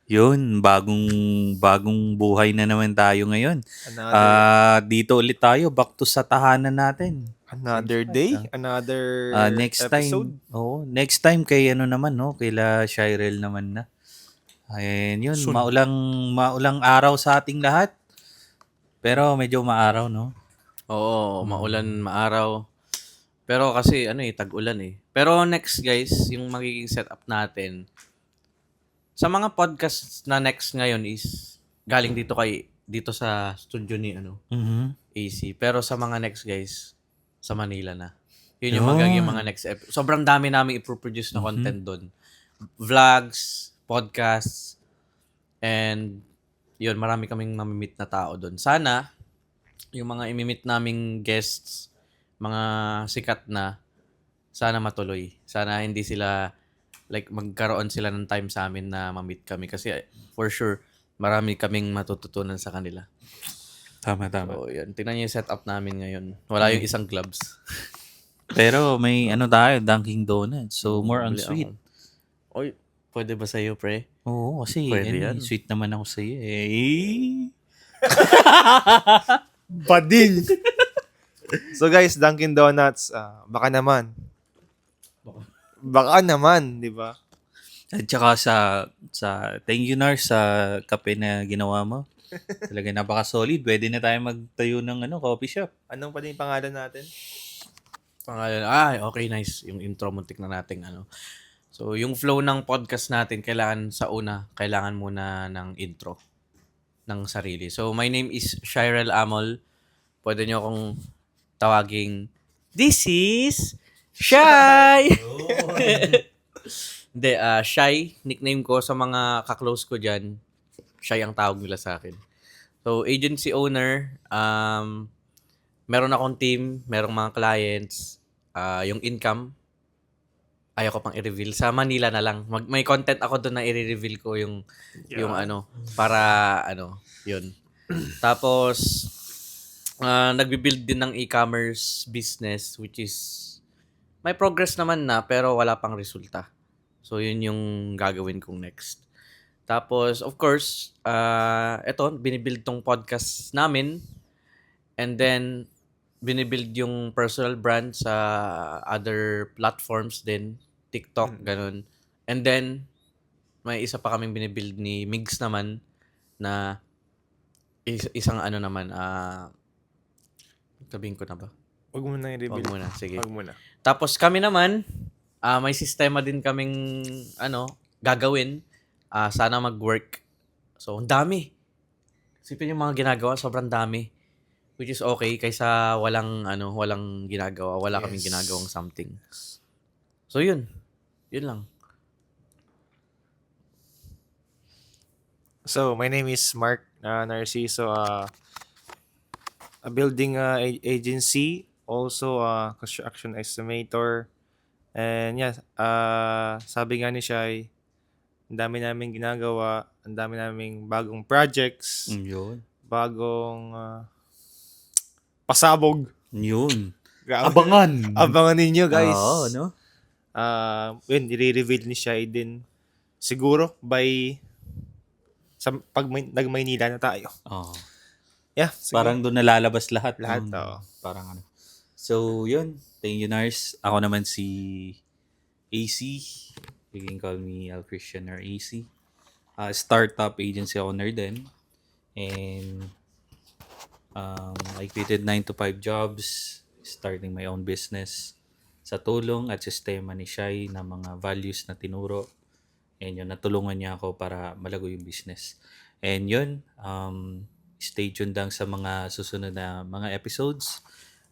Yun, bagong buhay na naman tayo ngayon. Another Dito ulit tayo, back to sa tahanan natin. another Siyempre, day, another episode. next time kay ano naman, no? Kaila Shirel naman na. Ayan yun, Soon. maulang araw sa ating lahat. Pero medyo maaraw, no? Oo, maulan, maaraw. Pero kasi tag-ulan eh. Pero next guys, yung magiging setup natin sa mga podcast na next ngayon is galing dito sa studio ni Mhm. AC. Pero sa mga next guys, sa Manila na. Yun yung Yun. magiging mga next episode. Sobrang dami namin ipoproduce na content doon. Vlogs, podcasts, and yun, marami kaming mamimit na tao doon. Sana, yung mga imimit naming guests, mga sikat na, sana matuloy. Sana hindi sila, magkaroon sila ng time sa amin na ma-meet kami. Kasi for sure, marami kaming matututunan sa kanila. Tama. So, yun. Tingnan niyo yung setup namin ngayon. Wala yung isang gloves. Pero may tayo, Dunkin' Donuts. So, more on Bili sweet. ako. Oy, pwede ba sa'yo, pre? Oo, kasi Pwede yan. sweet naman ako sa iyo eh. Bading. So guys, Dunkin Donuts, baka naman. Baka naman, di ba? At saka sa thank you Nars sa kape na ginawa mo. Talaga napaka-solid. Pwede na tayo magtayo ng coffee shop. Anong pa din pangalan natin? Pangalan, okay, nice. Yung intro, muntik na nating So, yung flow ng podcast natin, kailangan muna ng intro ng sarili. So, my name is Shirel Amol. Pwede nyo akong tawaging, this is Shy! Hindi, Shy, nickname ko sa mga kaklose ko dyan. Shy ang tawag nila sa akin. So, agency owner, meron akong team, merong mga clients, yung income, ayaw ko pang i-reveal. Sa Manila na lang. May content ako doon na i-reveal ko yung para yun. Tapos, nagbi-build din ng e-commerce business which is may progress naman na pero wala pang resulta. So, yun yung gagawin kong next. Tapos, of course, binibuild tong podcast namin. And then, binibuild yung personal brand sa other platforms din. TikTok, ganun. And then, may isa pa kaming binibuild ni Migs naman na isang sabihin ko na ba? Huwag mo na i-reveal. Huwag muna, sige. Huwag muna. Tapos kami naman, may sistema din kaming gagawin. Sana mag-work. So, ang dami. Sipin yung mga ginagawa, sobrang dami. Which is okay kaysa walang ginagawa. Wala kaming ginagawang something. So, yun. Yun lang. So, my name is Mark Narciso. A building agency, also a construction estimator. And yeah, sabi nga ni Shai, ang dami namin ginagawa, ang dami naming bagong projects, Yun. bagong pasabog. Yun. Grabe. Abangan ninyo guys. Oo, no? Yun, i-reveal ni Shai din. Siguro by pag nag-Maynila na tayo. Oo. Yeah, sige. Parang doon nalalabas lahat. Lahat, oo. Parang So, yun. Thank you, Nars. Ako naman si AC. You can call me Al Christian or AC. Startup agency owner din. And I created 9 to 5 jobs, starting my own business sa tulong at sistema ni Shai na mga values na tinuro. And yun, natulungan niya ako para malago yung business. And yun, stay tuned lang sa mga susunod na mga episodes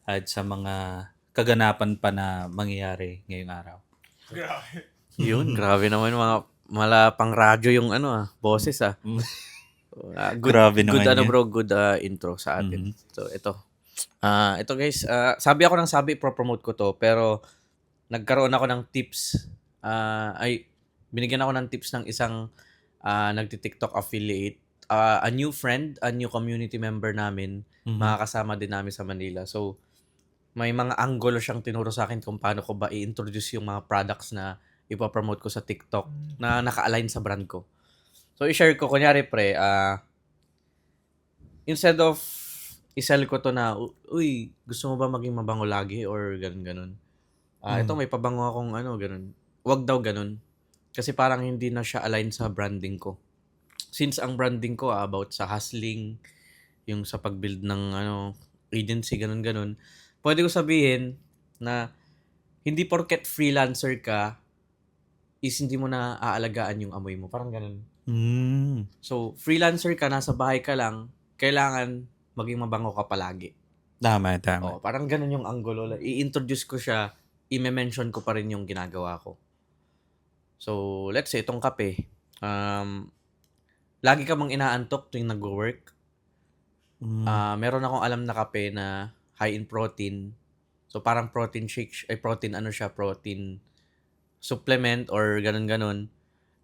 at sa mga kaganapan pa na mangyayari ngayong araw. Yun, grabe naman mga malapang radyo yung boses Good, Grabe naman good yun. bro, good intro sa atin. So, ito guys, sabi promote ko to, pero nagkaroon ako ng tips, binigyan ako ng tips ng isang nagti-TikTok affiliate, a new friend, a new community member namin, makakasama din namin sa Manila. So, may mga angulo siyang tinuro sa akin kung paano ko ba i-introduce yung mga products na ipapromote ko sa TikTok na naka-align sa brand ko. So, i-share ko, kunyari pre, instead of isell ko to na, uy, gusto mo ba maging mabango lagi or ganun-ganun? Ito may pabango akong ano, ganun. Wag daw ganun. Kasi parang hindi na siya align sa branding ko. Since ang branding ko about sa hustling, yung sa pag-build ng ano, agency, ganun-ganun, pwede ko sabihin na hindi porket freelancer ka is hindi mo na aalagaan yung amoy mo. Parang ganun. So, freelancer ka, nasa bahay ka lang, kailangan maging mabango ka palagi. Tama. Parang ganun yung angulo. I-introduce ko siya, i-mention ko pa rin yung ginagawa ko. So, let's say, itong kape. Lagi ka mang inaantok tuwing nag-work. Meron akong alam na kape na high in protein. So, parang protein shake, protein supplement or ganun-ganun.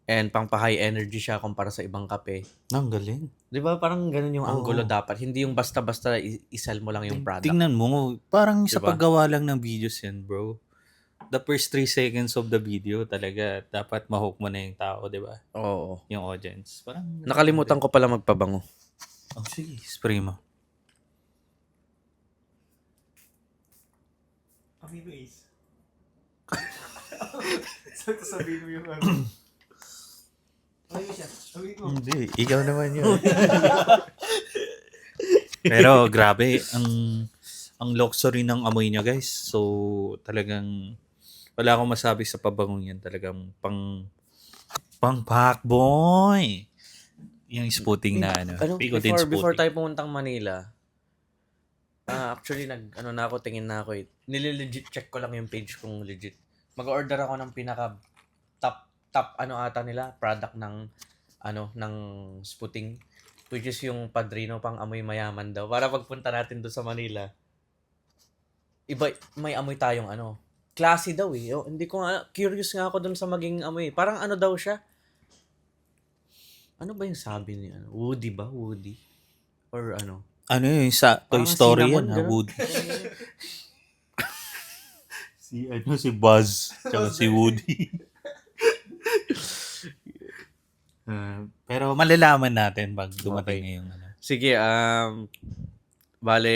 And pang-high energy siya kumpara sa ibang kape. Ang galing. Di ba? Parang ganun yung angulo Oo. dapat. Hindi yung basta-basta isell mo lang yung product. Tingnan mo, parang sa Diba? paggawa lang ng videos yan, bro. The first 3 seconds of the video talaga dapat ma-hook mo na yung tao, di ba? Oo. Yung audience. Parang Nakalimutan ko pala magpabango. Oh, sige, spray mo. Amigo Ace. Sabihin mo yung ano. Amigo siya. Amigo. Hindi, ikaw naman yun. Pero grabe, ang luxury ng amoy niya, guys. So, talagang wala akong masabi sa pabangong yan. Talagang pang pakboy. Yung spooting na ano. Picotin Before spooting. tayo pumuntang Manila, actually, na ako, tingin na ako eh. Nililegit check ko lang yung page kung legit. Mag-order ako ng pinaka top ata nila, product ng spooting. Which is yung Padrino pang amoy mayaman daw. Para pagpunta natin doon sa Manila, iba, may amoy tayong classy daw eh. Hindi ko nga, curious nga ako doon sa maging amoy. Parang ano daw siya? Ano ba yung sabi niya? Woody ba? Woody? Or ano? Ano yun, sa Toy Parang Story cinnamon, yan, ha? ganun. Woody. si Buzz, tsaka si Woody. Pero malalaman natin pag dumating Okay. ngayong ano. Sige, bale,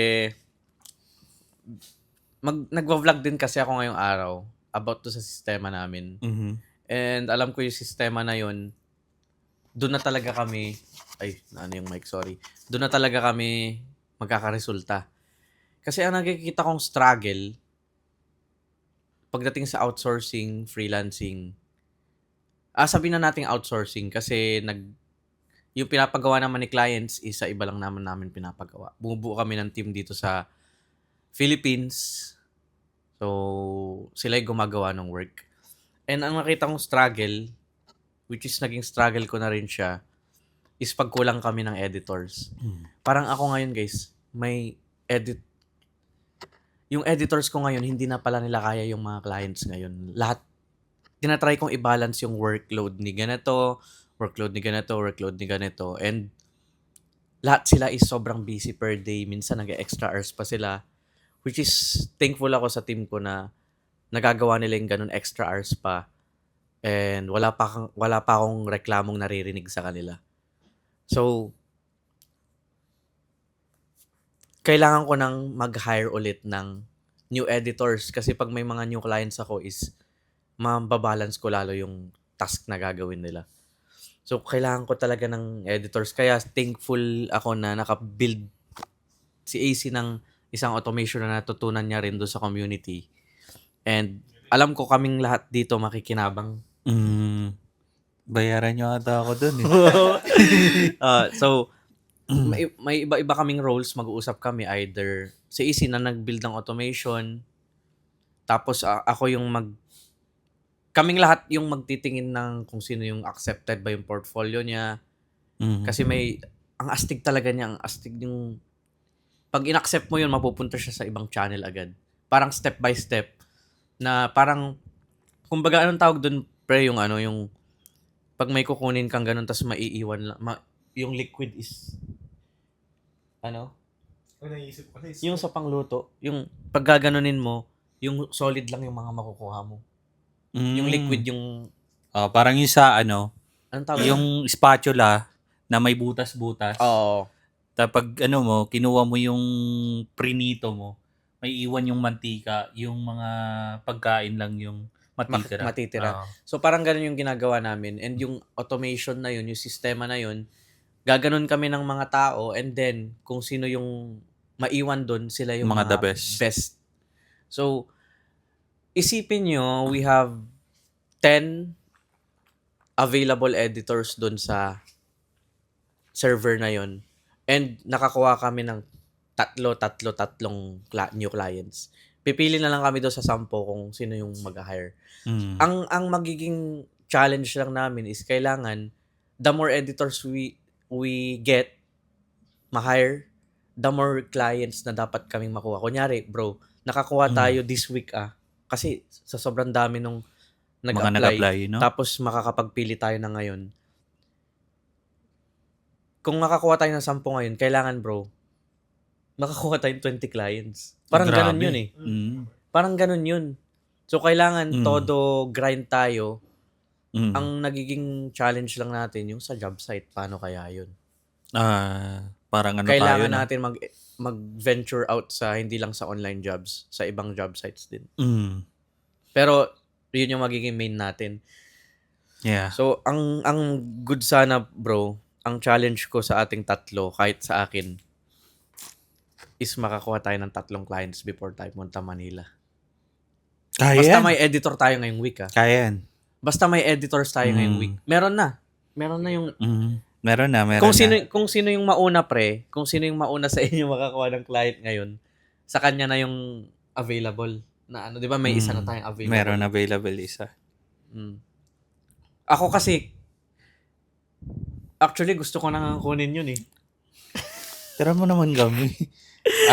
nagwa-vlog din kasi ako ngayong araw about to sa sistema namin. Mhm. And alam ko yung sistema na yun, doon na talaga kami, yung mic, sorry. Doon na talaga kami magkakaresulta. Kasi ang nakikita kong struggle, pagdating sa outsourcing, freelancing, sabihin na nating outsourcing kasi yung pinapagawa naman ni clients is sa iba lang namin pinapagawa. Bumubuo kami ng team dito sa Philippines. So, sila yung gumagawa ng work. And ang nakita kong struggle, which is naging struggle ko na rin siya, is pagkulang kami ng editors. Parang ako ngayon, guys, may yung editors ko ngayon, hindi na pala nila kaya yung mga clients ngayon. Lahat, tinatry kong i-balance yung workload ni ganito, workload ni ganito. And lahat sila is sobrang busy per day. Minsan nag-extra hours pa sila. Which is, thankful ako sa team ko na nagagawa nila yung ganun extra hours pa. And wala pa akong reklamong naririnig sa kanila. So, kailangan ko nang mag-hire ulit ng new editors kasi pag may mga new clients ako is mababalance ko lalo yung task na gagawin nila. So, kailangan ko talaga ng editors. Kaya thankful ako na naka-build si AC ng isang automation na natutunan niya rin doon sa community. And alam ko kaming lahat dito makikinabang. Bayaran nyo ata ako dun eh. So, may iba-iba kaming roles, mag-uusap kami, either si AC na nag-build ng automation, tapos ako yung kaming lahat yung magtitingin ng kung sino yung accepted ba yung portfolio niya. Kasi ang astig talaga niya, ang astig yung, pag in-accept mo yun, mapupunta siya sa ibang channel agad. Parang step by step, na parang, kumbaga anong tawag dun, pre, yung pag may kukunin kang ganun, tas maiiwan lang, yung liquid is, Naisip ko na yung sa pangluto, yung pag gaganunin mo, yung solid lang yung mga makukuha mo. Yung liquid, yung parang yung sa Anong tawag? Yung spatula na may butas-butas. Oo. Tapos kinuha mo yung prinito mo, may iwan yung mantika, yung mga pagkain lang yung matitira. matitira. Oo. So parang ganun yung ginagawa namin, and yung automation na yun, yung sistema na yun, gaganon kami ng mga tao, and then kung sino yung maiwan doon, sila yung Mga the mga best. So isipin nyo, we have 10 available editors doon sa server na yun, and nakakuha kami ng tatlong new clients. Pipili na lang kami doon sa 10 kung sino yung mag-hire. Mm. Ang magiging challenge lang namin is kailangan the more editors we get ma-hire, the more clients na dapat kaming makuha. Kunyari, bro, nakakuha tayo this week kasi sa sobrang dami nung Mga nag-apply, nag-apply, no? tapos makakapagpili tayo na ngayon. Kung makakuha tayo ng 10 ngayon, kailangan, bro, makakuha tayo ng 20 clients. Parang Grabe. ganun yun eh. Mm. Parang ganun yun. So, kailangan Mm. todo grind tayo. Mm. Ang nagiging challenge lang natin yung sa job site. Paano kaya yun? Parang Kailangan tayo na. natin mag-venture out sa hindi lang sa online jobs, sa ibang job sites din. Mm. Pero, yun yung magiging main natin. Yeah. So, ang good sana, bro, ang challenge ko sa ating tatlo, kahit sa akin, is makakuha tayo ng 3 clients before tayo punta Manila. Kaya Basta yan. may editor tayo ngayong week, Kaya yan. Basta may editors tayo ngayong week. Meron na yung Meron na. kung sino yung mauna kung sino yung mauna sa inyo makakuha ng client ngayon, sa kanya na yung available na 'di ba may isa na tayong available. Meron available isa. Ako kasi actually gusto ko na nga kunin yun eh. Tira mo naman kami.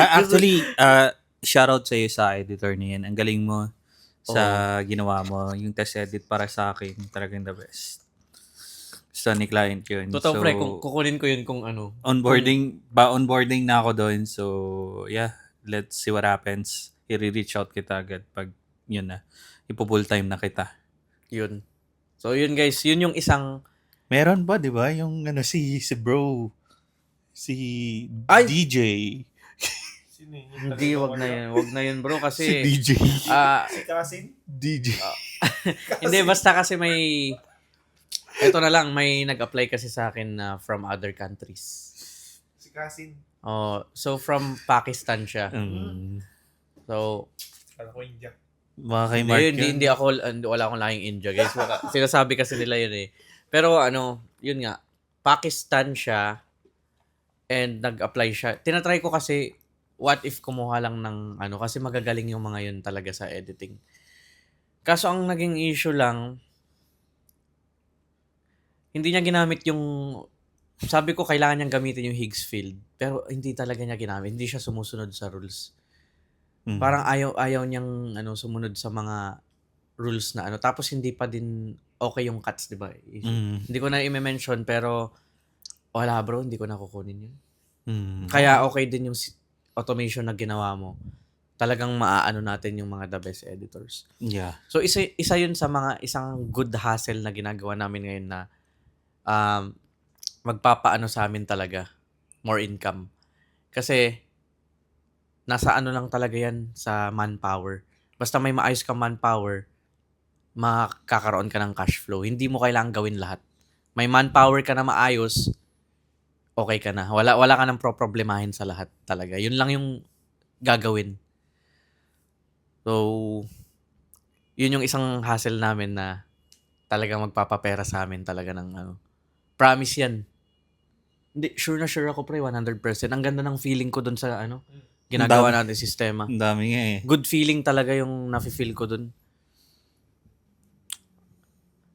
Actually, shoutout sa iyo sa editor niyan. Ang galing mo sa ginawa mo. Yung test edit para sa akin, talagang the best. Gusto ni client yun. Totoo, pre, kung kukunin ko yun kung ano. Onboarding na ako doon. So, yeah, let's see what happens. I-reach out kita agad pag yun na. Ipo-full time na kita. Yun. So, yun guys, yun yung isang Meron ba, di ba? Yung si bro. Si Ay! DJ. hindi, wag na yun bro kasi Si DJ. Si Kasin? DJ. hindi, basta kasi ito na lang, may nag-apply kasi sa akin na from other countries. Si Kasin. So from Pakistan siya. So, Kala ko India. Baka kay Mark hindi ako, wala akong lahing India, guys. Sinasabi kasi nila yun eh. Pero yun nga, Pakistan siya and nag-apply siya. Tinatry ko kasi, what if kumuha lang ng kasi magagaling yung mga yun talaga sa editing. Kaso ang naging issue lang, hindi niya ginamit yung, sabi ko kailangan niyang gamitin yung Higgs field, pero hindi talaga niya ginamit. Hindi siya sumusunod sa rules. Parang ayaw niyang sumunod sa mga rules na tapos hindi pa din okay yung cuts, 'di ba? Hindi ko na i-mention pero wala bro, hindi ko na kukunin yun. Kaya okay din yung automation na ginawa mo. Talagang maaano natin yung mga the best editors. Yeah. So isa yun sa isang good hustle na ginagawa namin ngayon na magpapaano sa amin talaga, more income. Kasi nasa lang talaga yan sa manpower. Basta may maayos kang manpower, makakaroon ka ng cash flow. Hindi mo kailangang gawin lahat. May manpower ka na maayos, okay ka na. Wala ka nang problemahin sa lahat talaga. Yun lang yung gagawin. So, yun yung isang hassle namin na talagang magpapapera sa amin talaga ng Promise yan. Hindi, sure na sure ako pre, 100%. Ang ganda ng feeling ko dun sa ginagawa natin sistema. Ang dami nga eh. Good feeling talaga yung nafe-feel ko dun.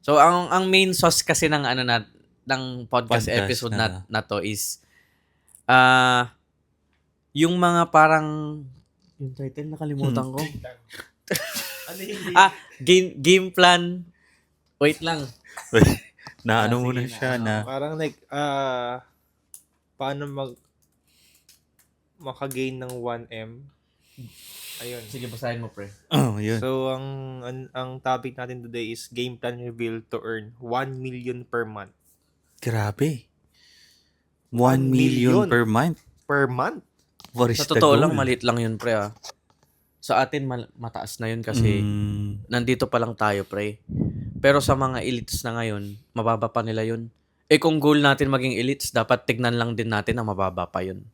So, ang main sauce kasi ng ng podcast episode na to is yung mga parang yung title nakalimutan ko. Game plan. Wait lang. Muna siya na Parang paano makagain ng 1M. Ayun. Sige, basahin mo, pre. Oh, yun. So, ang topic natin today is game plan reveal to earn 1 million per month. Grabe. 1 1 million million. per month. Per month? What is Sa the totoo goal? lang, maliit lang yun, pre, ah. Sa atin, mataas na yun kasi nandito pa lang tayo, pre. Pero sa mga elites na ngayon, mababa pa nila yun. Eh kung goal natin maging elites, dapat tignan lang din natin na mababa pa yun.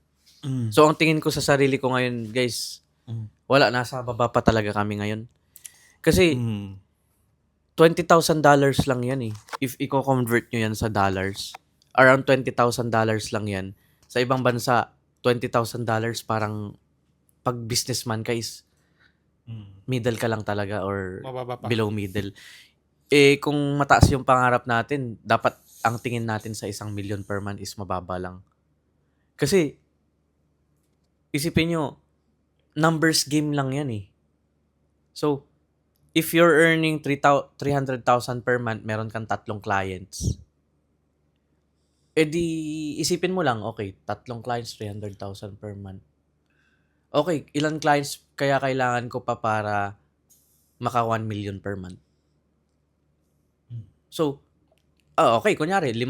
So ang tingin ko sa sarili ko ngayon, guys, wala, nasa baba pa talaga kami ngayon. Kasi $20,000 lang yan eh. If i-convert nyo yan sa dollars, around $20,000 lang yan. Sa ibang bansa, $20,000 parang pag businessman ka is middle ka lang talaga or Mababa pa. below middle. Eh kung mataas yung pangarap natin, dapat ang tingin natin sa 1 million per month is mababa lang. Kasi isipin nyo, numbers game lang yan eh. So, if you're earning 300,000 per month, meron kang 3 clients. Eh di, isipin mo lang, okay, 3 clients, 300,000 per month. Okay, ilan clients kaya kailangan ko pa para maka 1 million per month? So, okay, kunyari, 5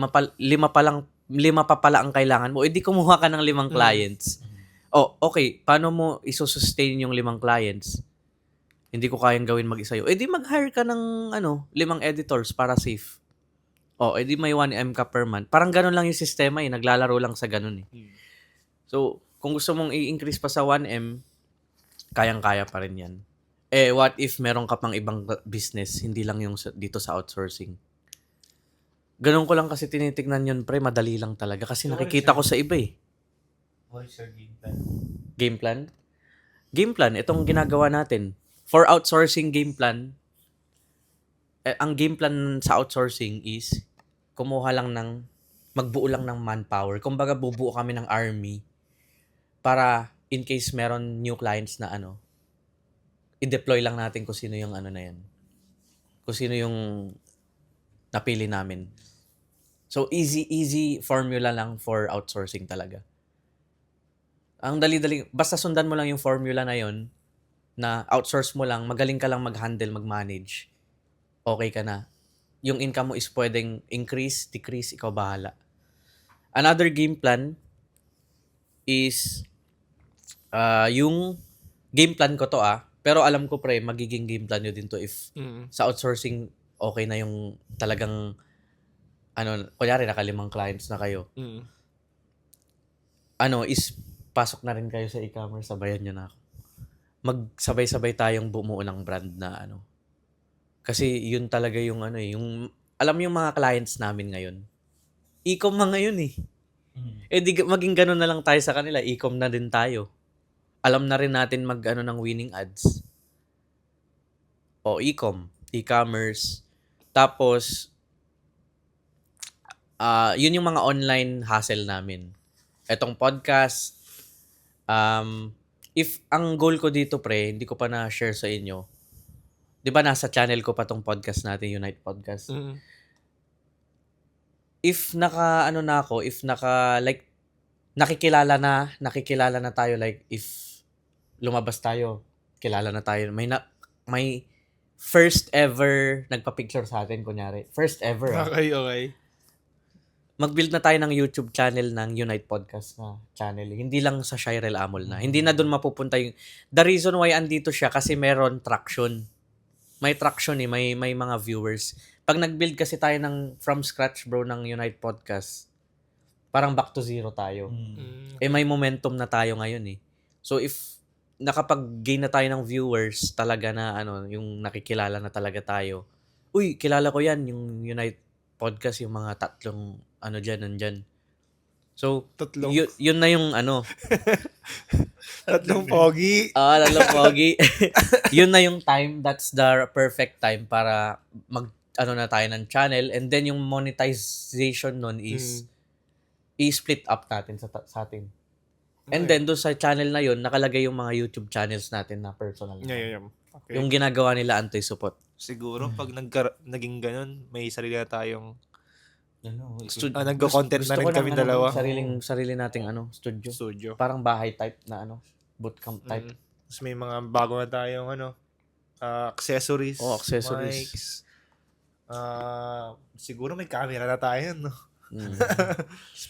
pa pala ang kailangan mo. Eh di kumuha ka ng 5 clients. Okay, paano mo isosustain yung 5 clients? Hindi ko kayang gawin mag-isa yun. Eh di mag-hire ka ng 5 editors para safe. Eh di may 1M ka per month. Parang ganun lang yung sistema eh. Naglalaro lang sa ganun eh. So, kung gusto mong i-increase pa sa 1M, kayang-kaya pa rin yan. Eh, what if meron ka pang ibang business, hindi lang yung dito sa outsourcing? Ganun ko lang kasi tinitignan yun, pre. Madali lang talaga. Kasi nakikita ko sa iba eh. What is your game plan? Game plan? Game plan, itong ginagawa natin. For outsourcing game plan, ang game plan sa outsourcing is magbuo lang ng manpower. Kumbaga, bubuo kami ng army para in case meron new clients na i-deploy lang natin kung sino yung na yan. Kung sino yung napili namin. So, easy formula lang for outsourcing talaga. Ang dali-dali, basta sundan mo lang yung formula na yon, na outsource mo lang, magaling ka lang mag-handle, mag-manage, okay ka na. Yung income mo is pwedeng increase, decrease, ikaw bahala. Another game plan is, yung game plan ko to pero alam ko pre, magiging game plan nyo din to if sa outsourcing okay na yung talagang, kunyari naka 5 clients na kayo. Is pasok na rin kayo sa e-commerce, sabayan nyo na ako. Magsabay-sabay tayong bumuo ng brand na Kasi yun talaga yung yung, alam yung mga clients namin ngayon. E-com na ngayon eh. Eh di maging ganun na lang tayo sa kanila, e-com na din tayo. Alam na rin natin ng winning ads. E-com, e-commerce. Tapos, yun yung mga online hustle namin. Etong podcast, if ang goal ko dito pre, hindi ko pa na-share sa inyo. 'Di ba nasa channel ko pa tong podcast natin, Unite Podcast. If nakikilala na tayo, like if lumabas tayo, kilala na tayo. May first ever nagpa-picture sa atin kunyari. First ever. Okay. Mag-build na tayo ng YouTube channel ng Unite Podcast na channel. Hindi lang sa Shirel Amol na. Hindi na doon mapupunta yung... The reason why andito siya kasi meron traction. May traction eh. May mga viewers. Pag nag-build kasi tayo from scratch bro ng Unite Podcast, parang back to zero tayo. Eh may momentum na tayo ngayon eh. So if nakapag-gain na tayo ng viewers talaga na yung nakikilala na talaga tayo. Uy, kilala ko yan, yung Unite Podcast, yung mga 3 nandyan. So, 3. Yun na yung 3 pogi. 3 pogi. Yun na yung time, that's the perfect time para na tayo ng channel, and then yung monetization nun is i-split up natin sa atin. And then doon sa channel na yun, nakalagay yung mga YouTube channels natin na personal. Yeah. Okay. Yung ginagawa nila anti-support. Siguro pag naging ganun, may sarili na tayong Gusto nagko-content na rin ko kami ng, dalawa. sarili nating studio. Studio. Parang bahay type na bootcamp type. Tapos may mga bago na tayong accessories, Accessories. mics. Siguro may camera na tayo, no?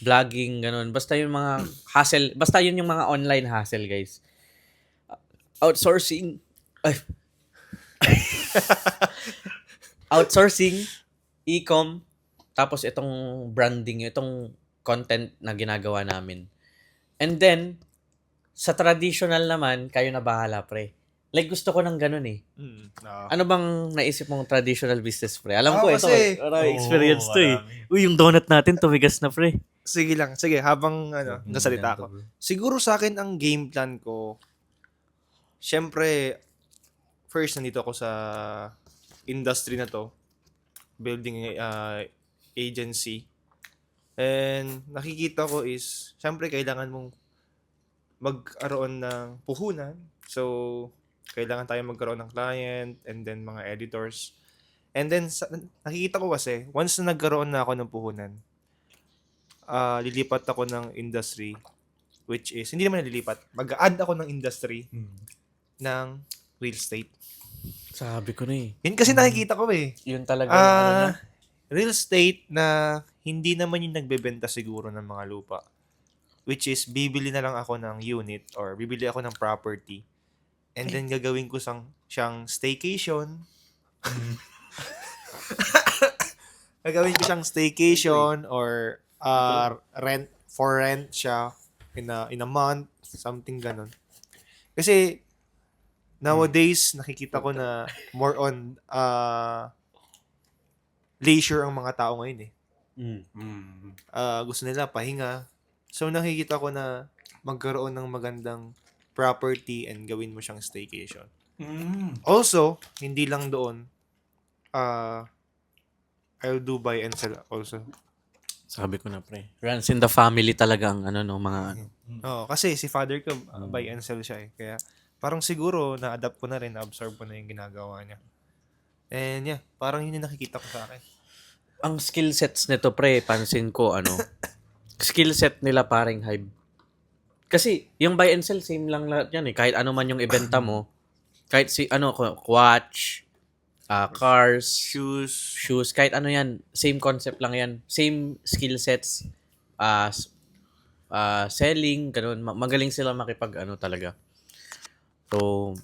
Vlogging, ganun. Basta yung mga hassle, basta yun yung mga online hassle, guys. Outsourcing. Ay. Outsourcing, e-com, tapos itong branding, itong content na ginagawa namin. And then, sa traditional naman, kayo na bahala, pre. Like, gusto ko ng ganun eh. Ano bang naisip mong traditional business, pre? Alam ko, ito, kasi- experience to eh. marami. Uy, yung donut natin, tumigas na, pre. Sige lang. Sige, habang nasalita ako. Siguro sa akin, ang game plan ko, syempre, first, nandito ako sa industry na to, building agency. And nakikita ko is, syempre, kailangan mong magkaroon ng puhunan. So, kailangan tayo magkaroon ng client and then mga editors. And then, nakikita ko kasi, once na nagkaroon na ako ng puhunan, lilipat ako ng industry, which is, hindi naman nalilipat, mag-add ako ng industry ng real estate. Sabi ko na eh. Yun kasi nakikita ko eh. Yun talaga. yung ano niya. Real estate na hindi naman yung nagbebenta siguro ng mga lupa. Which is, bibili na lang ako ng unit or bibili ako ng property. And then, gagawin ko siyang staycation. Gagawin ko siyang staycation or for rent siya in a month, something ganun. Kasi, nowadays, nakikita ko na more on leisure ang mga tao ngayon eh. Gusto nila pahinga. So, nakikita ko na magkaroon ng magandang property and gawin mo siyang staycation. Also, hindi lang doon, I'll do buy and sell also. Sabi ko na, pre. Runs in the family talaga ang mga ano. Kasi si father ko, buy and sell siya eh. Kaya, parang siguro, na-adapt ko na rin, na-absorb ko na yung ginagawa niya. And yeah, parang yun yung nakikita ko sa akin. Ang skill sets nito, pre, pansin ko, skill set nila paring Hive. Kasi, yung buy and sell, same lang lahat yan eh. Kahit ano man yung ibenta mo, kahit watch, cars, shoes, kahit ano yan, same concept lang yan. Same skill sets, selling, ganun. Magaling sila makipag talaga. So,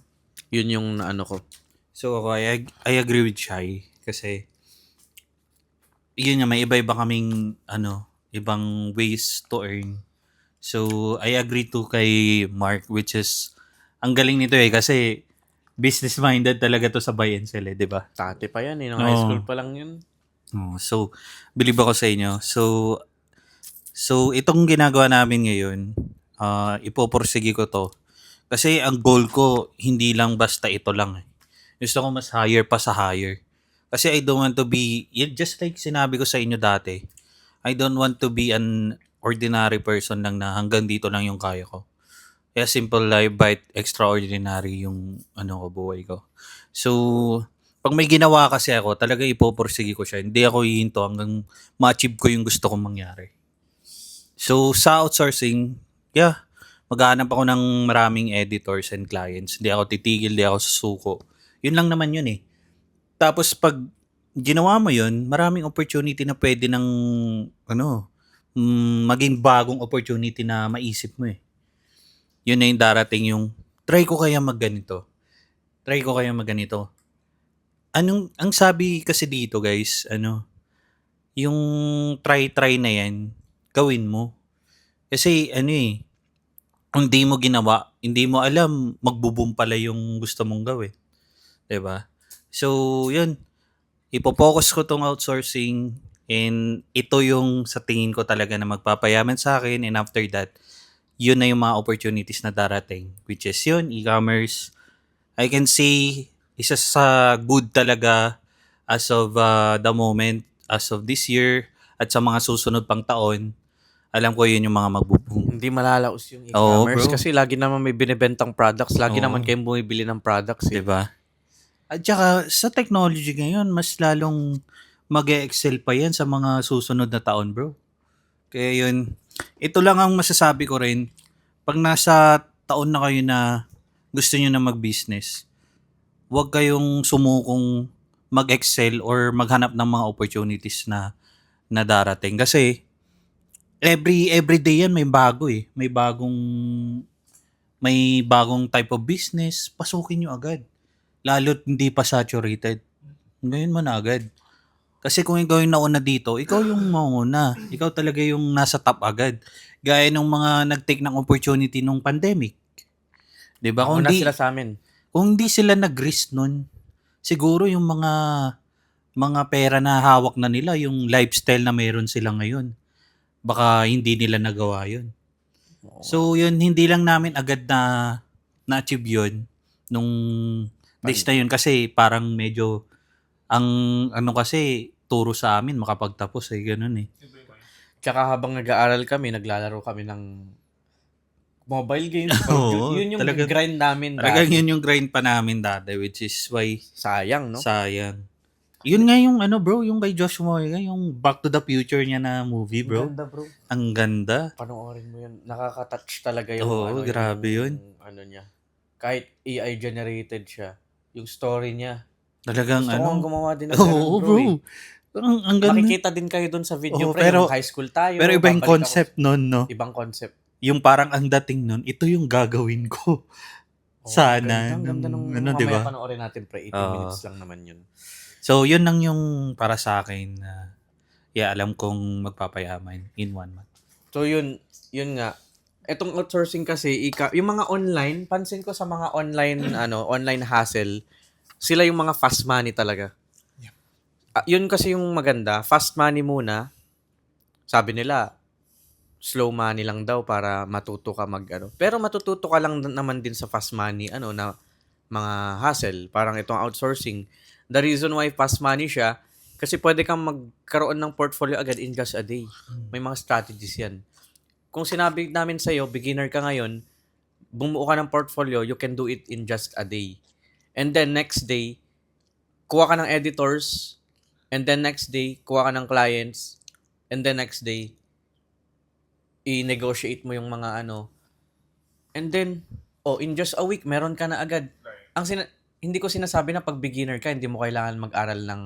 yun yung ko. So ako, I agree with Shai kasi yun nga, may iba-iba kaming ibang ways to earn. So I agree to kay Mark, which is ang galing nito kasi business minded talaga to sa buy and sell, di ba? Dati pa yan eh, nung high school pa lang yun. So believe ako sa inyo. So itong ginagawa namin ngayon, ipoporsige ko to. Kasi ang goal ko hindi lang basta ito lang. Gusto ko mas higher pa sa higher. Kasi I don't want to be, just like sinabi ko sa inyo dati, I don't want to be an ordinary person lang na hanggang dito lang yung kaya ko. Kaya simple life, but extraordinary yung buhay ko. So, pag may ginawa kasi ako, talaga ipoporsige ko siya. Hindi ako hihinto hanggang ma-achieve ko yung gusto kong mangyari. So, sa outsourcing, maghahanap ako ng maraming editors and clients. Hindi ako titigil, hindi ako susuko. Yun lang naman yun eh. Tapos pag ginawa mo yun, maraming opportunity na pwede ng maging bagong opportunity na maisip mo eh. Yun na yung darating yung try ko kaya magganito. Ang sabi kasi dito guys, yung try na yan, gawin mo. Kasi hindi mo ginawa, hindi mo alam magbo-boom pala yung gusto mong gawin. 'Di ba? So, yun. Ipo-focus ko tong outsourcing and ito yung sa tingin ko talaga na magpapayaman sa akin, and after that, yun na yung mga opportunities na darating, which is yun, e-commerce. I can say, isa sa good talaga as of the moment, as of this year, at sa mga susunod pang taon, alam ko yun yung mga magbo-boom. Hindi malalaos yung Oo, e-commerce bro. kasi lagi naman may binibentang products. Lagi Oo. naman kayong bumibili ng products eh. Diba? At saka sa technology ngayon, mas lalong mag-excel pa yan sa mga susunod na taon, bro. Kaya yun, ito lang ang masasabi ko rin. Pag nasa taon na kayo na gusto nyo na mag-business, huwag kayong sumukong mag-excel or maghanap ng mga opportunities na darating. Kasi every day yan may bago eh. May bagong type of business, pasukin nyo agad. Lalo't hindi pa saturated. Ngayon mo na agad. Kasi kung ikaw yung nauna dito, ikaw yung mauna. Ikaw talaga yung nasa top agad. Gaya nung mga nag-take ng opportunity nung pandemic. 'Di ba? Una sila sa amin. Kung hindi sila nag-risk nun, siguro yung mga pera na hawak na nila, yung lifestyle na meron sila ngayon, baka hindi nila nagawa yun. So yun, hindi lang namin agad na-achieve yun nung days na yun kasi parang medyo ang ano kasi turo sa amin makapagtapos ganun eh. Tsaka habang nag-aaral kami, naglalaro kami ng mobile games. Oo, Yun yung talagang- grind namin Talagang dati. yun yung grind pa namin dati, which is why Sayang, no? sayang. Yun nga yung ano bro, yung kay Joshua Moynihan, yung Back to the Future niya na movie bro. Ganda, bro. Ang ganda. Panoorin mo yun. Nakaka-touch talaga yung Oo, grabe yun. ano niya. Kahit AI generated siya. Yung story niya. Talagang Gusto kong gumawa din ng Oo, ganun, bro. eh. Ang ganda. Makikita din kayo dun sa video, Oo, pre. pero- Yung high school tayo. Pero iba yung babalik concept nun, no? Ibang concept. Yung parang ang dating nun, ito yung gagawin ko. Oh, Sana. Ang ganda nung ano, mamaya diba? panoorin natin, pre. 18 Oo. minutes lang naman yun. So, yun lang yung para sa akin na alam kong magpapayaman in 1 month. So, yun nga. Etong outsourcing kasi, yung mga online, pansin ko sa mga online, online hustle, sila yung mga fast money talaga. Yun kasi yung maganda, fast money muna. Sabi nila, slow money lang daw para matuto ka Pero matututo ka lang naman din sa fast money, na mga hustle. Parang itong outsourcing. The reason why fast money siya, kasi pwede kang magkaroon ng portfolio agad in just a day. May mga strategies yan. Kung sinabi namin sa'yo, beginner ka ngayon, bumuo ka ng portfolio, you can do it in just a day. And then next day, kuha ka ng editors, and then next day, kuha ka ng clients, and then next day, i-negotiate mo yung mga and then, in just a week, meron ka na agad. Hindi ko sinasabi na pag beginner ka, hindi mo kailangan mag-aral ng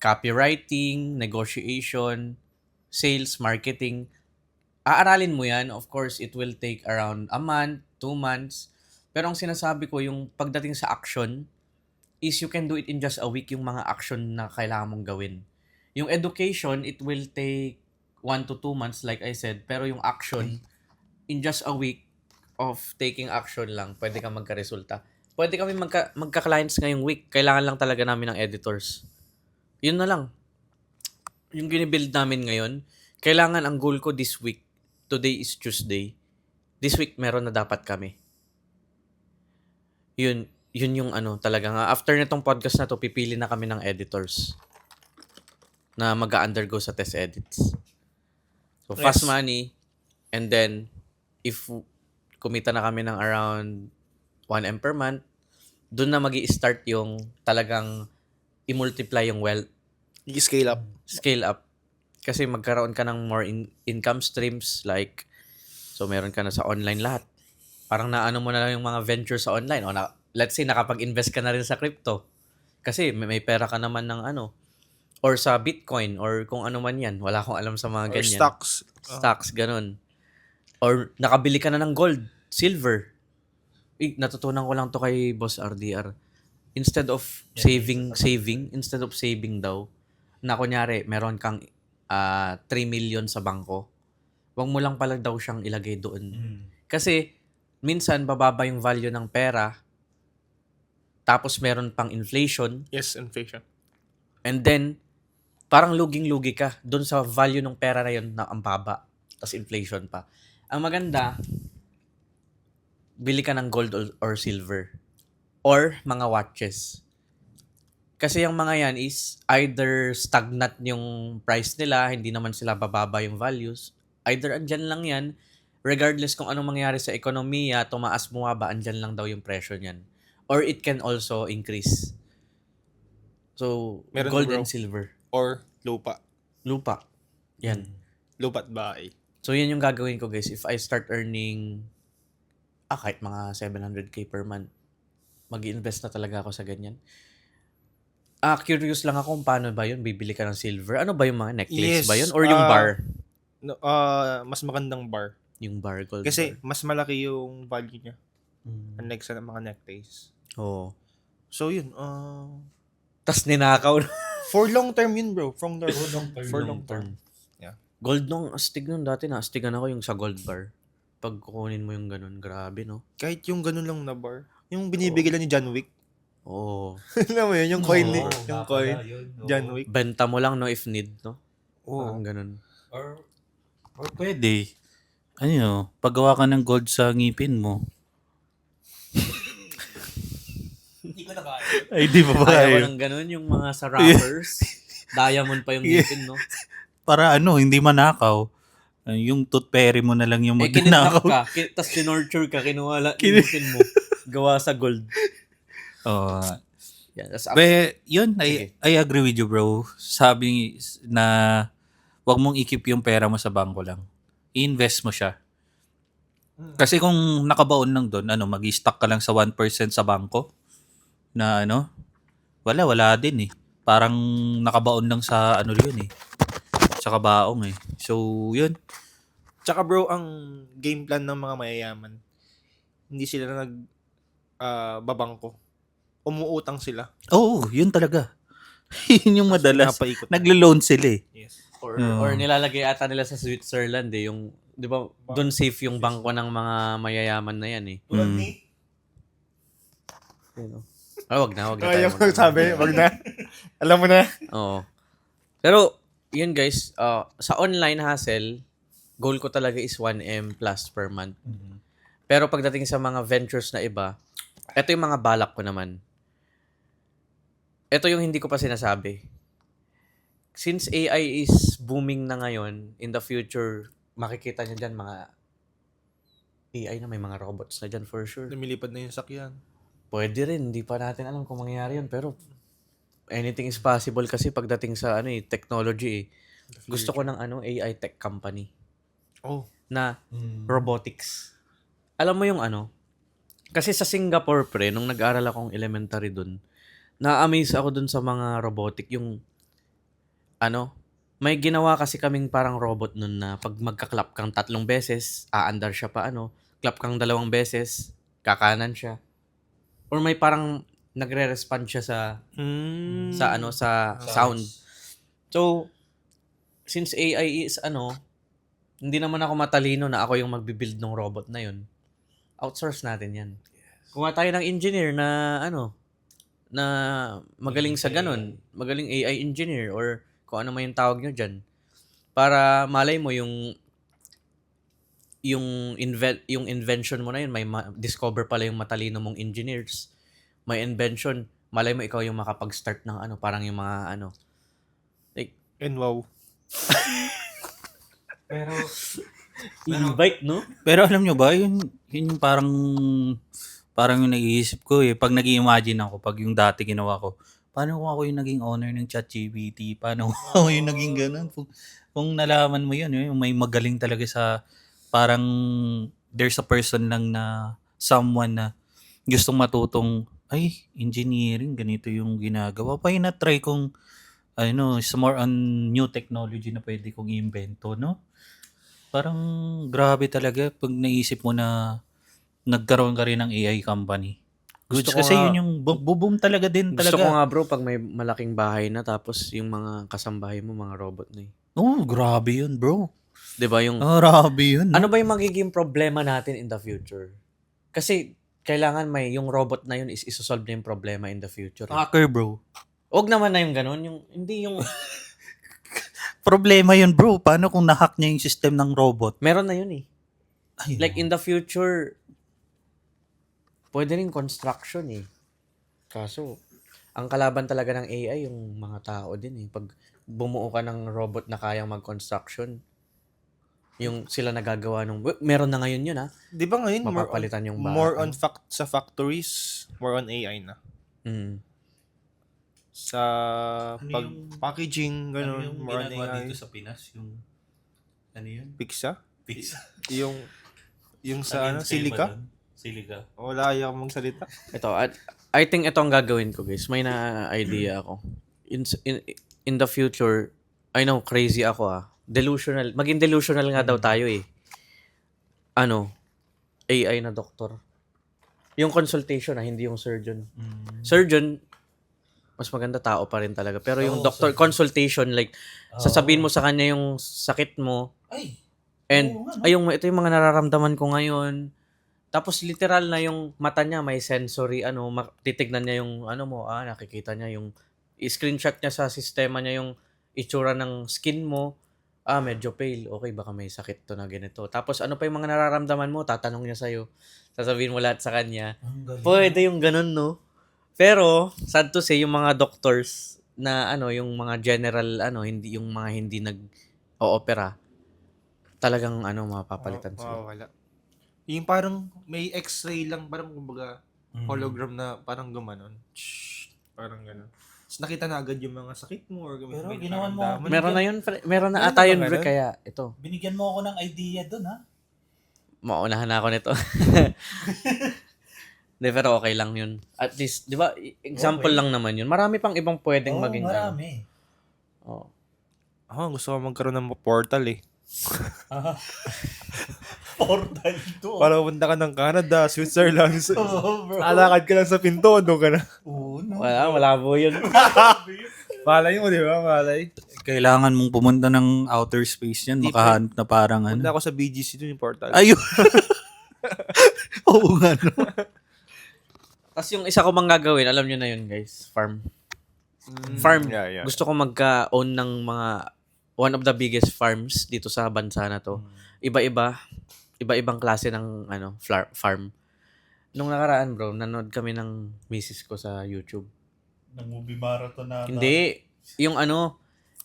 copywriting, negotiation, sales, marketing. Aaralin mo yan. Of course, it will take around a month, 2 months. Pero ang sinasabi ko, yung pagdating sa action, is you can do it in just a week, yung mga action na kailangan mong gawin. Yung education, it will take 1 to 2 months, like I said. Pero yung action, in just a week of taking action lang, pwede kang magka-resulta. Pwede kami magka-clients ngayong week. Kailangan lang talaga namin ng editors. Yun na lang. Yung ginibuild namin ngayon, kailangan ang goal ko this week, today is Tuesday, this week meron na dapat kami. Yun yung talaga nga. After nitong podcast na to, pipili na kami ng editors na mag-undergo sa test edits. So, fast money, and then, if kumita na kami ng around 1M per month, doon na magi-start yung talagang i-multiply yung wealth. I-scale up. Scale up. Kasi magkaroon ka ng more income streams, like, so meron ka na sa online lahat. Parang naano mo na lang yung mga ventures sa online. O let's say, nakapag-invest ka na rin sa crypto. Kasi may pera ka naman ng or sa Bitcoin, or kung ano man yan. Wala akong alam sa mga Or ganyan. stocks. Stocks, ganun. Or nakabili ka na ng gold, silver. Natutunan ko lang to kay Boss RDR. Instead of saving, instead of saving daw, na kunyari, meron kang 3 million sa bangko, wag mo lang pala daw siyang ilagay doon. Kasi, minsan, bababa yung value ng pera, tapos meron pang inflation, Yes, inflation. and then, parang luging-lugi ka doon sa value ng pera na yun na ang baba. Tapos inflation pa. Ang maganda, bili ka ng gold or silver. Or mga watches. Kasi yung mga yan is either stagnant yung price nila, hindi naman sila bababa yung values. Either andyan lang yan, regardless kung anong mangyari sa ekonomiya, tumaas bumaba, andyan lang daw yung presyo niyan. Or it can also increase. So, Meron gold na, bro. and silver. Or lupa. Lupa. Yan. Lupa at bahay. So, yun yung gagawin ko, guys. If I start earning kahit mga 700k per month, mag-invest na talaga ako sa ganyan. Curious lang ako kung paano ba yun, bibili ka ng silver. Ano ba yung mga necklace Yes, ba yun? Or yung bar? No, mas magandang bar. Yung bar, gold Kasi bar. mas malaki yung value niya. Mm. Unlike sa mga necklace. Oo. So yun, Tas ninakaw. for long term yun bro. For long term. Yeah. Gold nung astig nun dati, naastigan ako yung sa gold bar. Pag kukunin mo yung ganun, grabe no? Kahit yung ganun lang na bar. Yung binibigay lang ni John Wick. Oo. Alam mo yun, yung coin ni, Oo, yung nga coin. pala yun, oo. John Wick. Benta mo lang no if need, no? Oo. Parang ganun. Or pwede. Ano, paggawa ka ng gold sa ngipin mo. Hindi ko na kaya. Ay, di ba ba? Ayaw ko ng ganun, yung mga sa rappers. Diamond pa yung ngipin, no? Para ano, hindi manakaw. Yung tooth fairy mo na lang yung Kinidnap magnanakaw. ka, tas tinorture ka, kinuha yung ngipin mo. Gawa sa gold. Oh, Yan, tas yun, Sige. I agree with you, bro. Sabi na wag mong ikip yung pera mo sa bangko lang. I-invest mo siya. Kasi kung nakabaon lang doon, mag-i-stock ka lang sa 1% sa bangko na wala din eh. Parang nakabaon lang sa yun eh. Sa kabaong eh. So, yun. Tsaka bro, ang game plan ng mga mayayaman, hindi sila babangko. Umuutang sila. Oo, yun talaga. Yun yung madalas. Pinapaikot. Naglo-loan sila eh. Yes. or nilalagay ata nila sa Switzerland eh, yung, di ba, doon safe yung bangko ng mga mayayaman na yan eh. Tulad Mm. ni... Wag na Ayaw tayo. mo sabi, wag na. Alam mo na. Oo. Pero, yun guys, sa online hustle, goal ko talaga is 1M plus per month. Pero pagdating sa mga ventures na iba, ito yung mga balak ko naman. Ito yung hindi ko pa sinasabi. Since AI is booming na ngayon, in the future, makikita nyo dyan mga AI na may mga robots na dyan for sure. Lumilipad na yung sakyan. Pwede rin, hindi pa natin alam kung mangyayari yun, pero anything is possible kasi pagdating sa technology eh. Gusto ko ng AI tech company Oh. na robotics. Alam mo yung kasi sa Singapore pre, nung nag-aral akong elementary dun, na-amaze ako dun sa mga robotic, yung may ginawa kasi kaming parang robot nun na pag magka-clap kang 3 beses, aandar siya pa clap kang 2 beses, kakanan siya. Or may parang nagre-respond siya sa sound. So since AI is hindi naman ako matalino na ako yung magbi-build ng robot na yun. Outsource natin 'yan. Kuha tayo ng engineer na na magaling sa ganun, magaling AI engineer or kung ano man yung tawag nyo dyan. Para malay mo yung invention mo na yun, may discover pala yung matalino mong engineers. May invention, malay mo ikaw yung makapag-start ng parang yung mga And wow. Pero e-bike, no? Pero alam nyo ba, yun yung parang yung naiisip ko eh. Pag nag-imagine ako, pag yung dati ginawa ko, paano kung ako yung naging owner ng ChatGPT? Paano kung ako yung naging ganun? Kung nalaman mo yun, yung may magaling talaga sa, parang there's a person lang na, someone na gustong matutong, ay, engineering, ganito yung ginagawa. Pa na try kong, it's more on new technology na pwede kong i-invento, no? Parang grabe talaga pag naisip mo na nagkaroon ka rin ng AI company. Goods Gusto ko kasi nga- yun yung boom talaga din Gusto ko talaga. nga bro, pag may malaking bahay na tapos yung mga kasambahay mo, mga robot na Oh, grabe yun, bro. 'Di ba yung Grabe yun. ano ba yung magiging problema natin in the future? Kasi kailangan yung robot na yun is isosolve na yung problema in the future. Hacker, bro. Huwag naman na yung ganun, hindi yung Problema yun, bro. Paano kung nahack niya yung system ng robot? meron na yun eh. Ay, Like in the future, pwede rin construction eh. Kaso, ang kalaban talaga ng AI, yung mga tao din eh. Pag bumuo ka ng robot na kayang mag-construction, yung sila nagagawa meron na ngayon yun Di ba ngayon, mapapalitan yung more on sa factories, more on AI na. Mm. Sa packaging, gano'n, more on AI. sa Pinas? Yung, ano yun? Pizza? Pizza. Yung sa silica? Siliga. Wala ayaw magsalita. Ito, I think ito ang gagawin ko, guys. May na-idea ako. In the future, I know, crazy ako Delusional. Maging delusional nga daw tayo eh. AI na doktor. Yung consultation hindi yung surgeon. Surgeon, mas maganda tao pa rin talaga. Pero yung doctor, consultation, like, sasabihin mo sa kanya yung sakit mo, Ay, and, oo nga, no? ito yung mga nararamdaman ko ngayon. Tapos literal na yung mata niya may sensory titignan niya yung nakikita niya yung i-screenshot niya sa sistema niya yung itsura ng skin mo. Medyo pale. Okay, baka may sakit to na ganito. Tapos ano pa yung mga nararamdaman mo? Tatanong niya sa'yo. Sasabihin mo lahat sa kanya. Ang galing. Pwede yung ganun, no? Pero, sad to say, yung mga doctors na yung mga general, hindi yung mga hindi nag-o-opera, talagang mapapalitan sila. Wala. Yung parang may x-ray lang, parang kumbaga hologram na parang gumanon. Parang gano'n. Tapos nakita na agad yung mga sakit mo or Pero may ginawan mo- nararamdaman. Meron na yun, meron na Meron ata na ba yun, bro, ganun? kaya ito. Binigyan mo ako ng idea dun, ha? Maunahan na ako nito. Hindi, pero okay lang yun. At least, di ba, example Okay. lang naman yun. Marami pang ibang pwedeng Oo, maging marami. Oh. Ako, gusto ko magkaroon ng portal eh. Portal to. Para punta ka ng Canada, Switzerland. Oo, bro. Alakad ka lang sa pinto, doon ka na. Oo, no? Malabo yun. Malay mo, di ba? Malay. Kailangan mong pumunta ng outer space yan. Di Makahanap na parang Punta ako sa BGC doon yung portal. Ayun. Oo nga, no? Tapos yung isa ko mang gagawin, alam nyo na yun, guys. Farm. Farm. Yeah. Gusto ko magka-own ng one of the biggest farms dito sa bansa na to. Iba-ibang klase ng farm. Nung nakaraan, bro, nanood kami ng misis ko sa YouTube. Ng movie marathon na. Hindi. Yung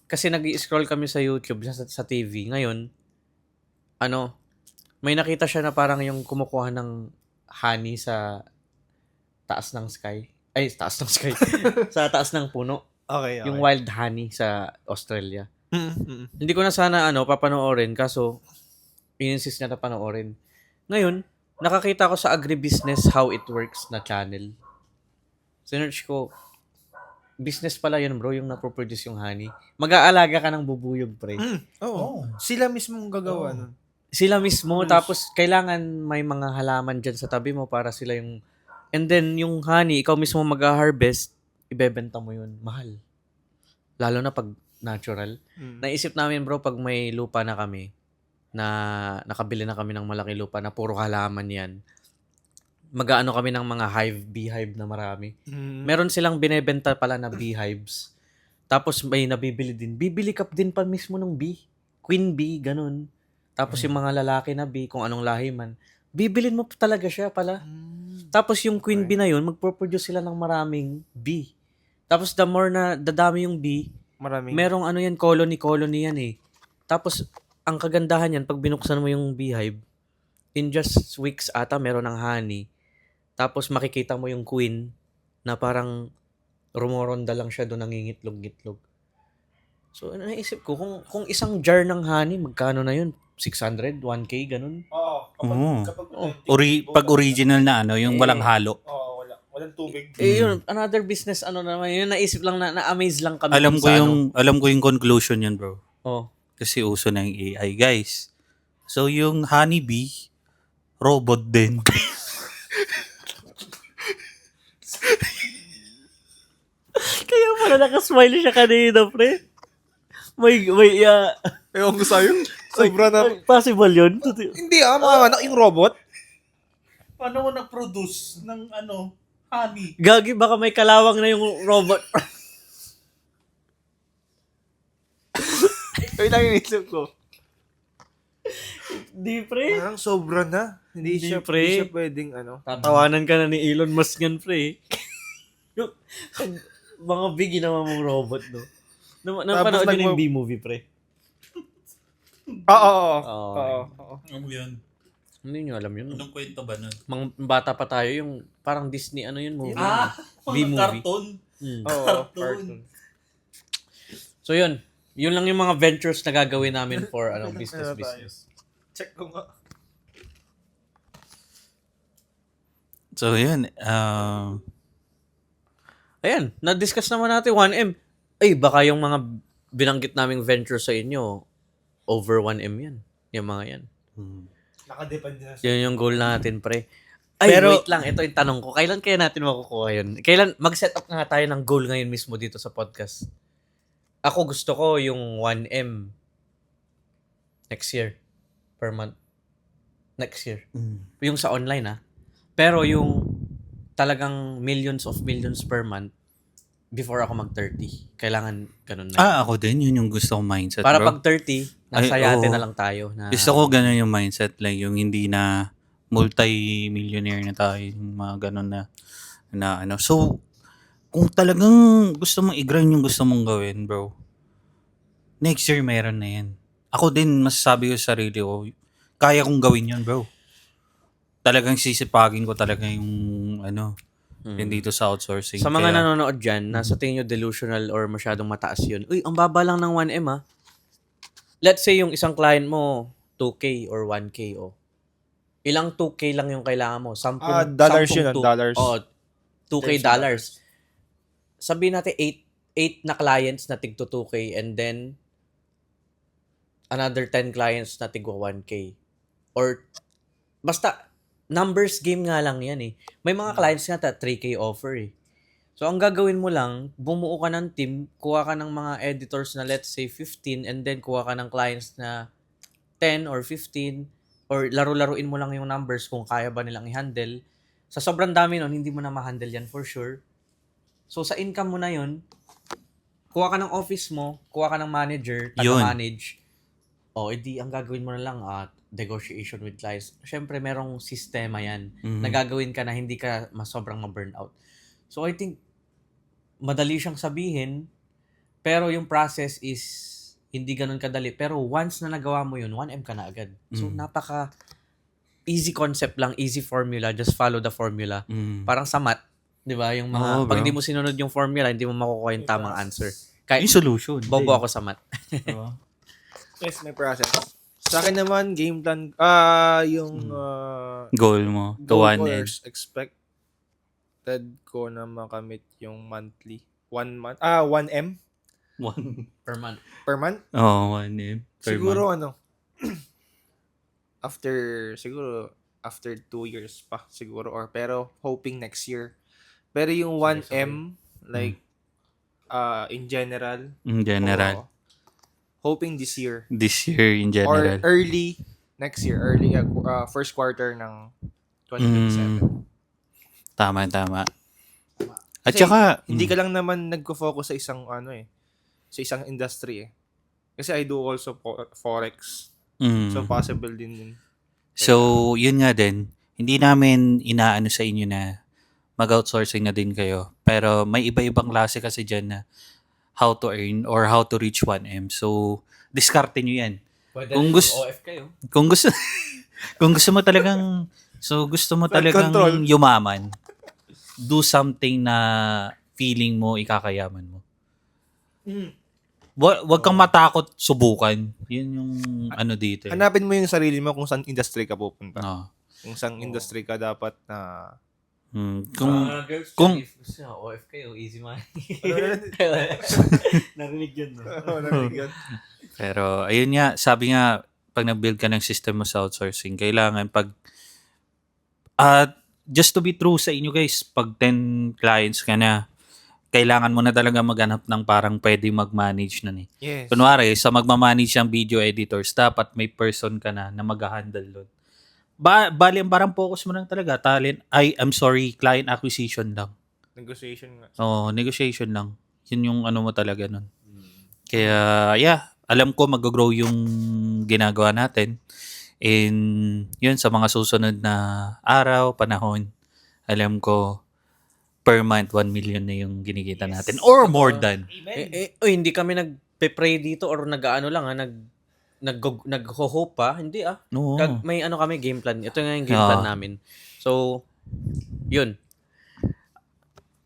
kasi nag-scroll kami sa YouTube, sa TV. Ngayon, may nakita siya na parang yung kumukuha ng honey sa taas ng sky. Ay, taas ng sky. Sa taas ng puno. Okay. Yung wild honey sa Australia. Mm-mm. Hindi ko na sana papanoorin kaso in-insist niya na panoorin. Ngayon, nakakita ko sa agribusiness how it works na channel. Sinearch ko, business pala yun, bro, yung napoproduce yung honey. Mag-aalaga ka ng bubuyog, pre. Oo. Oo. Sila mismo ang gagawa Oo. nun. Sila mismo, tapos kailangan may mga halaman dyan sa tabi mo para sila yung... And then, yung honey, ikaw mismo mag-harvest, ibebenta mo yun. Mahal. Lalo na pag natural. Naisip namin, bro, pag may lupa na kami, na nakabili na kami ng malaki lupa na puro halaman yan, mag-aano kami ng mga beehive na marami. Meron silang binebenta pala na beehives. Tapos may nabibili din. Bibili ka din pa mismo ng bee. Queen bee, ganun. Tapos yung mga lalaki na bee, kung anong lahi man, bibilin mo talaga siya pala. Tapos yung queen bee na yun, magpo-produce sila ng maraming bee. Tapos the more na dadami yung bee, Maraming. merong colony yan eh. Tapos ang kagandahan yan, pag binuksan mo yung beehive, in just weeks ata meron ng honey. Tapos makikita mo yung queen na parang rumoronda lang siya doon nangingitlog-gitlog. So naisip ko, kung isang jar ng honey, magkano na yun? 600? 1K? Ganun? Oo. Pag original na yung walang halo. Oo, walang tubig. Yun, another business, naman, yun naisip lang na-amaze lang kami. Alam dun ko sa alam ko yung conclusion yun, bro. Oh. Kasi uso na yung AI, guys. So, yung honeybee, robot din. Kaya pala nakasmile siya kanina, pre. May, Ewan ko sa'yo. Sobra na. possible yun? Hindi mga anak yung robot. Paano mo na-produce ng honey? Gagi, baka may kalawang na yung robot. Ayun lang yung isip ko. Di, pre. Parang sobra na. Hindi Hindi, siya pre. pwedeng Tatawanan ka na ni Elon Musk yan, pre. Yung mga big ginawa mong robot, no? Napanood yun yung B-movie, pre. Oo. Ano yun? Hindi nyo alam yun. Anong kwento ba nun? Mga bata pa tayo, yung parang Disney, yun, movie. Mga B-movie. cartoon. Oo. Cartoon. So, yun. Yun lang yung mga ventures na gagawin namin for business. Check ko nga. So, yun. Ayan, na-discuss naman natin 1M. Ay, baka yung mga binanggit naming venture sa inyo, over 1M yan. Yung mga yan. Nakadepende na Yun yung goal natin, pre. Ay, Pero- wait lang. Ito yung tanong ko. Kailan kaya natin makukuha yun? Kailan, mag-set up nga tayo ng goal ngayon mismo dito sa podcast. Ako gusto ko yung 1M next year. Per month. Next year. Yung sa online, ha? Pero yung talagang millions of millions per month before ako mag-30. Kailangan ganun na. Ako din. Yun yung gusto kong mindset, Para bro. pag 30, nasa Ay, yate oo. na lang tayo. Na, Gusto ko ganun yung mindset. Like, yung hindi na multi-millionaire na tayo. Yung mga ganun na ano. So, kung talagang gusto mong i-grind yung gusto mong gawin, bro, next year meron na yan. Ako din, masasabi ko sa sarili ko, kaya kong gawin yun, bro. Talagang sisipagin ko talaga yung yung dito sa outsourcing. Sa mga Kaya, nanonood dyan, nasa tingin nyo delusional or masyadong mataas yun, uy, ang baba lang ng 1M ha. Let's say yung isang client mo, 2K or 1K o. Ilang 2K lang yung kailangan mo? dollars yun, dollars. Oh, 2K dollars. Sabihin natin 8 na clients na tig to 2K and then another 10 clients na tig 1K. Or basta numbers game nga lang yan eh. May mga clients nga 3K offer eh. So, ang gagawin mo lang, bumuo ka ng team, kuha ka ng mga editors na let's say 15 and then kuha ka ng clients na 10 or 15 or laro-laruin mo lang yung numbers kung kaya ba nilang i-handle. Sa sobrang dami nun, hindi mo na ma-handle yan for sure. So, sa income mo na yun, kuha ka ng office mo, kuha ka ng manager, taga-manage. O, edi, ang gagawin mo na lang negotiation with clients. Siyempre, merong sistema yan na gagawin ka na hindi ka sobrang ma-burnout. So, I think, madali siyang sabihin, pero yung process is hindi ganun kadali. Pero once na nagawa mo yun, 1M ka na agad. So, napaka easy concept lang, easy formula. Just follow the formula. Parang sa math, di ba? Yung mga, Oo, pag bro. hindi mo sinunod yung formula, hindi mo makukuha yung tamang answer. Kahit yung solution. bobo ako sa math. Diba? Yes, may process. Sa akin naman, game plan, yung Goal mo. To goal one ko end. is expected ko na makamit yung monthly. 1M One. Per month. per month. Oh, 1M. Per Siguro month. after 2 years pa siguro pero hoping next year. Pero yung 1M like in general, In general. oo, hoping this year This year in or general. early next year, first quarter ng 2027. Tama. At Kasi saka, hindi ka lang naman nagko-focus sa isang sa isang industry eh. Kasi I do also forex. So possible din yun. So, yun nga din. Hindi namin inaano sa inyo na mag-outsourcing na din kayo. Pero may iba-ibang klase kasi dyan na how to earn or how to reach 1M. So, diskarte nyo yan. Pwede Kung rin gusto- OF kayo. Kung gusto kung gusto mo talagang control. yumaman, do something na feeling mo ikakayaman mo. Wag kang matakot subukan. Yun yung dito. Hanapin mo yung sarili mo kung saan industry ka pupunta. No. Kung saan industry ka dapat na Kung Girls, kung- if gusto nyo, OF kayo, easy money. Ano Narinig yun, no? pero ayun nga, sabi nga pag nag-build ka ng system mo sa outsourcing, kailangan just to be true sa inyo guys, pag 10 clients ka na, kailangan mo na talaga maghanap ng parang pwede mag-manage nun eh. Yes. Kunwari, sa magmamanage ng video editors, dapat may person ka na mag-handle doon. Bali, ang parang focus mo lang talaga, client acquisition lang. Negotiation nga. Oo, negotiation lang. Yun yung mo talaga nun. Kaya, alam ko mag-grow yung ginagawa natin. And, yun, sa mga susunod na araw, panahon, alam ko, per month, 1 million na yung ginikita natin. Or more than. Hindi kami nagpe-pray dito or nag-ano lang, nag-hope pa. Hindi Oo. May kami, game plan. Ito nga yung game plan namin. So, yun.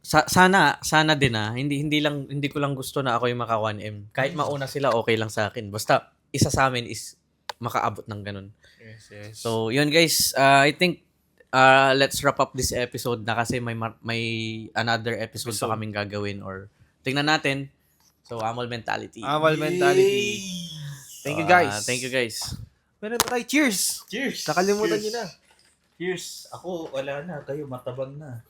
Sana din hindi ko lang gusto na ako yung maka 1M. Kahit mauna sila, okay lang sa akin. Basta, isa sa amin is makaabot ng ganun. Yes. So, yun guys. I think, let's wrap up this episode na kasi may another episode pa kaming gagawin or tingnan natin. So, Amal Mentality. Amal mentality. Thank you guys. Thank you guys. Meron pa tayo. Cheers! Cheers! Nakalimutan Cheers. nyo na. Cheers! Ako, wala na. Kayo, matabang na.